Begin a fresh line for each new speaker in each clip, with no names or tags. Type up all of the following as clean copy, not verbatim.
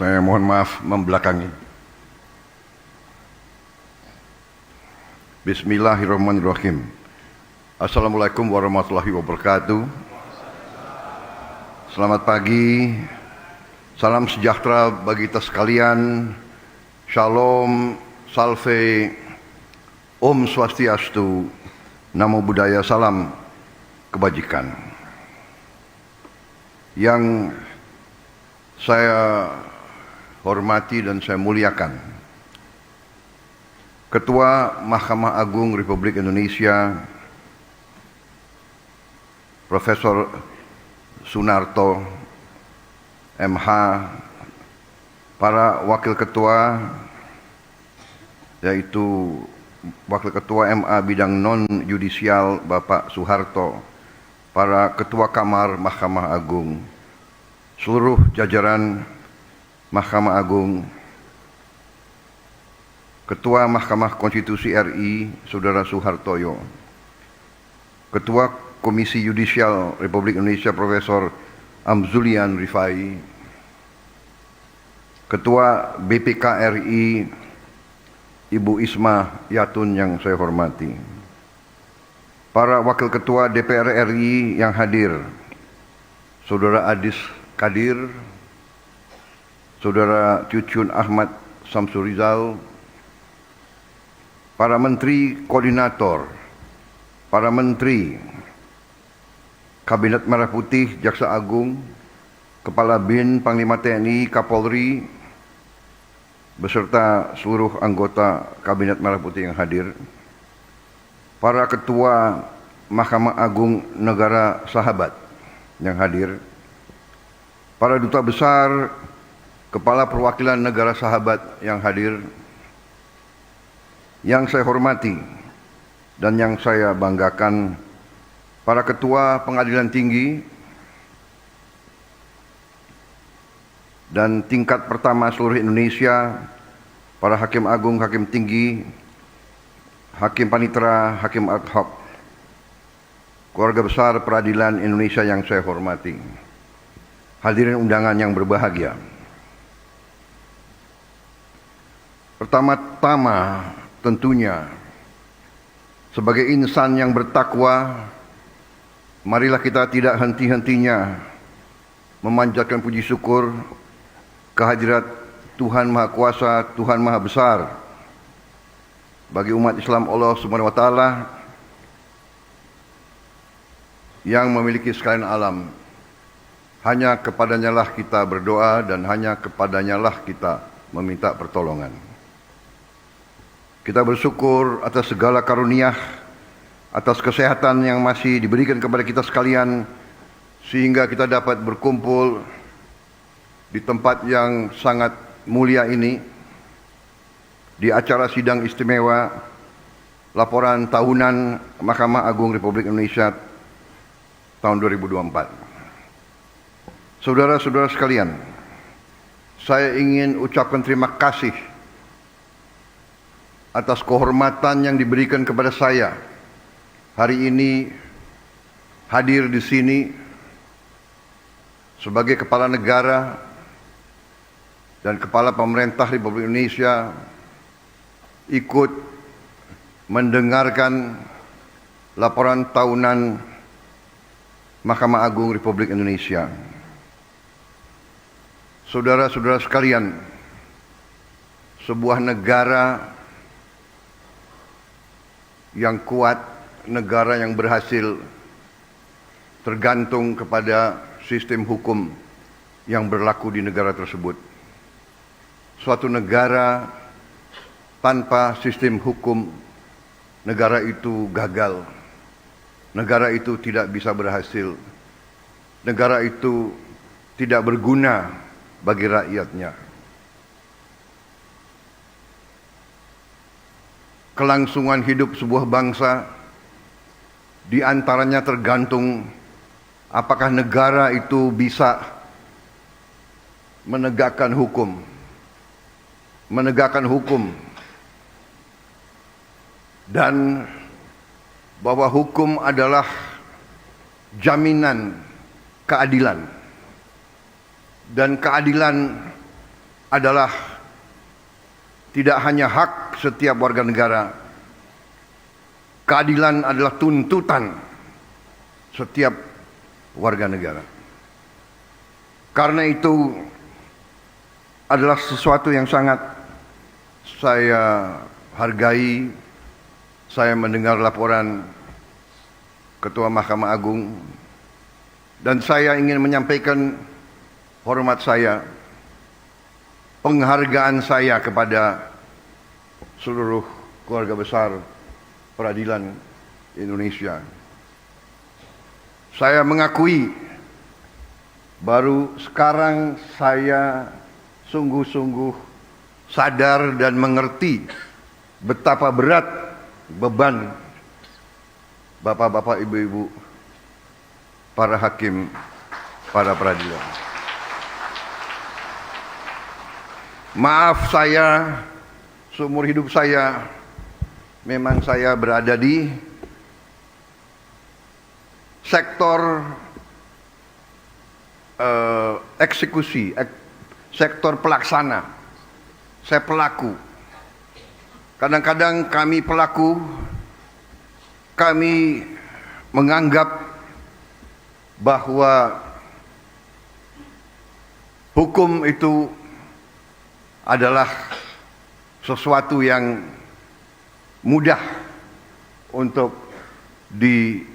Saya mohon maaf membelakangi. Bismillahirrahmanirrahim. Assalamualaikum warahmatullahi wabarakatuh. Selamat pagi. Salam sejahtera bagi kita sekalian. Shalom, salve, Om Swastiastu, Namo Buddhaya, salam kebajikan. Yang saya hormati dan saya muliakan Ketua Mahkamah Agung Republik Indonesia Profesor Sunarto MH, para wakil ketua yaitu Wakil Ketua MA bidang non-yudisial Bapak Soeharto, para Ketua Kamar Mahkamah Agung, seluruh jajaran Mahkamah Agung, Ketua Mahkamah Konstitusi RI Saudara Suhartoyo, Ketua Komisi Yudisial Republik Indonesia Profesor Amzulian Rifai, Ketua BPK RI Ibu Isma Yatun yang saya hormati, para Wakil Ketua DPR RI yang hadir, Saudara Adis Kadir, Saudara Cucun Ahmad Samsurizal, para Menteri Koordinator, para Menteri Kabinet Merah Putih, Jaksa Agung, Kepala BIN, Panglima TNI, Kapolri, beserta seluruh anggota Kabinet Merah Putih yang hadir, para Ketua Mahkamah Agung Negara Sahabat yang hadir, para Duta Besar, Kepala Perwakilan Negara Sahabat yang hadir, yang saya hormati dan yang saya banggakan, para Ketua Pengadilan Tinggi dan tingkat pertama seluruh Indonesia, para Hakim Agung, Hakim Tinggi, Hakim Panitera, Hakim Ad hoc, keluarga besar peradilan Indonesia yang saya hormati, hadirin undangan yang berbahagia. Pertama-tama tentunya sebagai insan yang bertakwa, marilah kita tidak henti-hentinya memanjatkan puji syukur kehadirat Tuhan Maha Kuasa, Tuhan Maha Besar bagi umat Islam Allah Subhanahu wa taala yang memiliki sekalian alam. Hanya kepadanya lah kita berdoa dan hanya kepadanya lah kita meminta pertolongan. Kita bersyukur atas segala karunia, atas kesehatan yang masih diberikan kepada kita sekalian, sehingga kita dapat berkumpul di tempat yang sangat mulia ini, di acara sidang istimewa laporan tahunan Mahkamah Agung Republik Indonesia tahun 2024. Saudara-saudara sekalian, saya ingin ucapkan terima kasih atas kehormatan yang diberikan kepada saya hari ini hadir di sini sebagai kepala negara dan kepala pemerintah Republik Indonesia, ikut mendengarkan laporan tahunan Mahkamah Agung Republik Indonesia. Saudara-saudara sekalian, sebuah negara yang kuat, negara yang berhasil, tergantung kepada sistem hukum yang berlaku di negara tersebut. Suatu negara tanpa sistem hukum, negara itu gagal. Negara itu tidak bisa berhasil. Negara itu tidak berguna bagi rakyatnya. Kelangsungan hidup sebuah bangsa di antaranya tergantung apakah negara itu bisa menegakkan hukum. Dan bahwa hukum adalah jaminan keadilan. Dan keadilan adalah tidak hanya hak setiap warga negara. Keadilan adalah tuntutan setiap warga negara. Karena itu adalah sesuatu yang sangat saya hargai. Saya mendengar laporan Ketua Mahkamah Agung dan saya ingin menyampaikan hormat saya, penghargaan saya kepada seluruh keluarga besar peradilan Indonesia. Saya mengakui baru sekarang saya sungguh-sungguh sadar dan mengerti betapa berat beban bapak-bapak, ibu-ibu, para hakim, para peradilan. Maaf, saya seumur hidup saya memang saya berada di sektor eksekusi, sektor pelaksana. Saya pelaku. Kadang-kadang kami pelaku, kami menganggap bahwa hukum itu adalah sesuatu yang mudah untuk ditegakkan,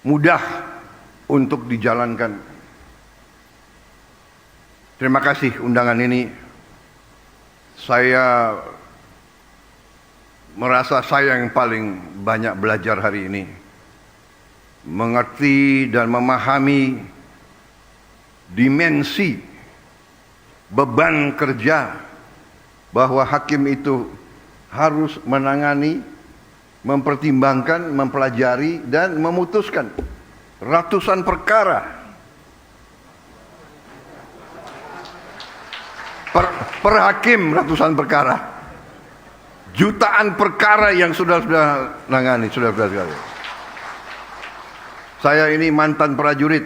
mudah untuk dijalankan. Terima kasih undangan ini. Saya merasa saya yang paling banyak belajar hari ini. Mengerti dan memahami dimensi beban kerja bahwa hakim itu harus menangani, mempertimbangkan, mempelajari dan memutuskan ratusan perkara per hakim, ratusan perkara, jutaan perkara yang sudah nangani, sudah sekali. Saya ini mantan prajurit,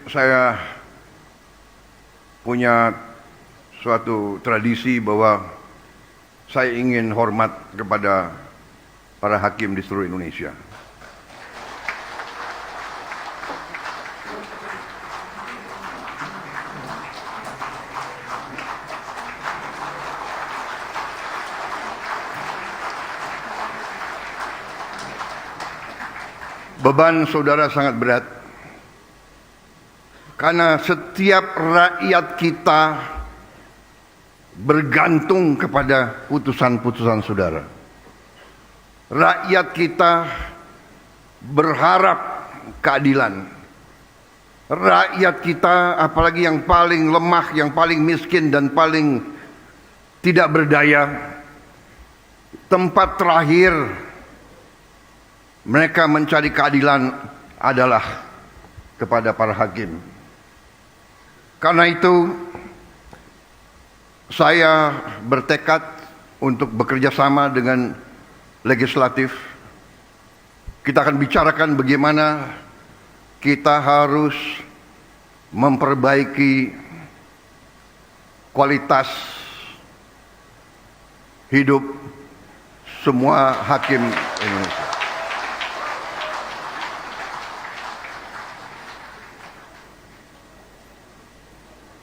saya punya suatu tradisi bahwa saya ingin hormat kepada para hakim di seluruh Indonesia. Beban saudara sangat berat karena setiap rakyat kita bergantung kepada putusan-putusan saudara. Rakyat kita berharap keadilan. Rakyat kita, apalagi yang paling lemah, yang paling miskin dan paling tidak berdaya, tempat terakhir mereka mencari keadilan adalah kepada para hakim. Karena itu saya bertekad untuk bekerja sama dengan legislatif. Kita akan bicarakan bagaimana kita harus memperbaiki kualitas hidup semua hakim Indonesia.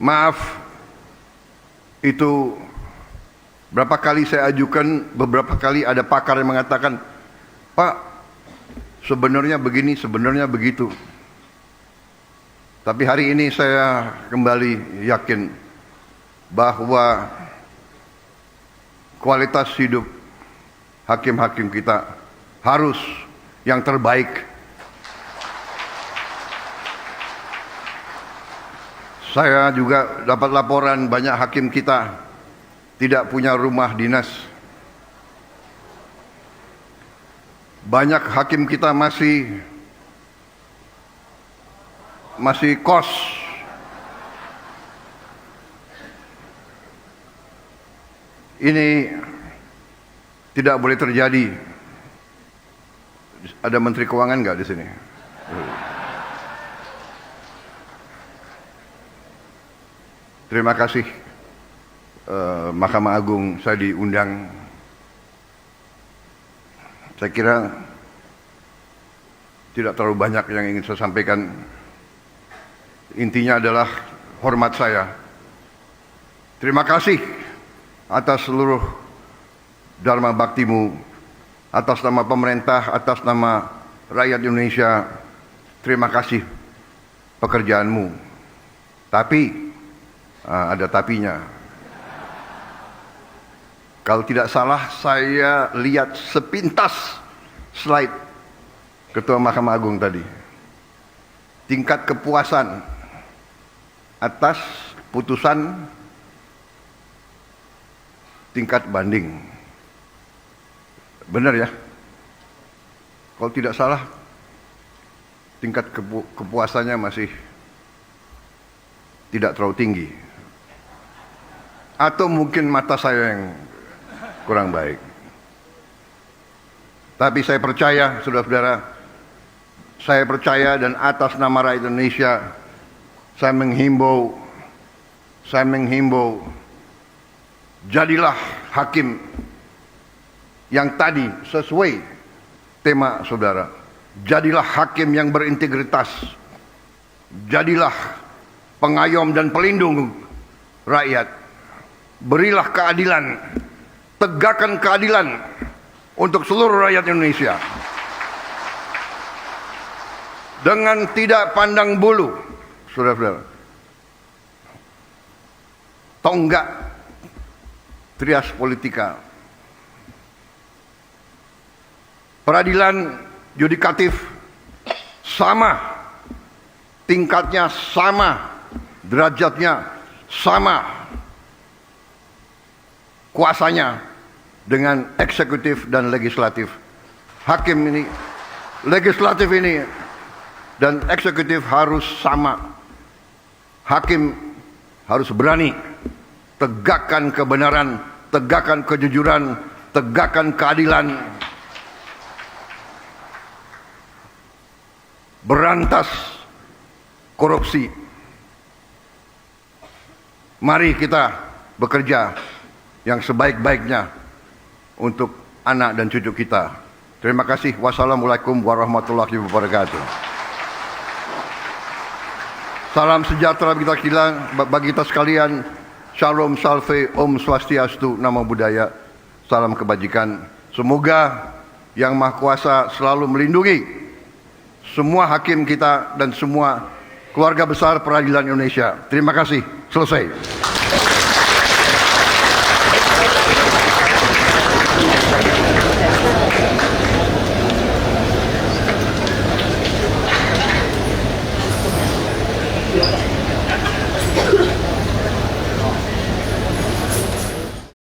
Maaf, itu berapa kali saya ajukan, beberapa kali ada pakar yang mengatakan, Pak, sebenarnya begini, sebenarnya begitu. Tapi hari ini saya kembali yakin bahwa kualitas hidup hakim-hakim kita harus yang terbaik. Saya juga dapat laporan banyak hakim kita tidak punya rumah dinas. Banyak hakim kita masih kos. Ini tidak boleh terjadi. Ada Menteri Keuangan nggak di sini? Terima kasih Mahkamah Agung saya diundang. Saya kira tidak terlalu banyak yang ingin saya sampaikan. Intinya adalah hormat saya. Terima kasih atas seluruh dharma baktimu, atas nama pemerintah, atas nama rakyat Indonesia. Terima kasih pekerjaanmu. Tapi ada tapinya. Kalau tidak salah saya lihat sepintas slide Ketua Mahkamah Agung tadi. Tingkat kepuasan atas putusan tingkat banding. Benar ya? Kalau tidak salah tingkat kepuasannya masih tidak terlalu tinggi. Atau mungkin mata saya yang kurang baik. Tapi saya percaya, saudara-saudara, saya percaya dan atas nama rakyat Indonesia, saya menghimbau, jadilah hakim yang tadi sesuai tema saudara. Jadilah hakim yang berintegritas. Jadilah pengayom dan pelindung rakyat. Berilah keadilan. Tegakkan keadilan untuk seluruh rakyat Indonesia. Dengan tidak pandang bulu, saudara-saudara. Tonggak trias politika. Peradilan yudikatif sama, tingkatnya sama, derajatnya sama, kuasanya dengan eksekutif dan legislatif. Hakim ini, legislatif ini dan eksekutif harus sama. Hakim harus berani tegakkan kebenaran, tegakkan kejujuran, tegakkan keadilan, berantas korupsi. Mari kita bekerja yang sebaik-baiknya untuk anak dan cucu kita. Terima kasih. Wassalamualaikum warahmatullahi wabarakatuh. Salam sejahtera bagi kita sekalian. Shalom, salve, om swastiastu, namo buddhaya. Salam kebajikan. Semoga Yang Maha Kuasa selalu melindungi semua hakim kita dan semua keluarga besar peradilan Indonesia. Terima kasih. Selesai.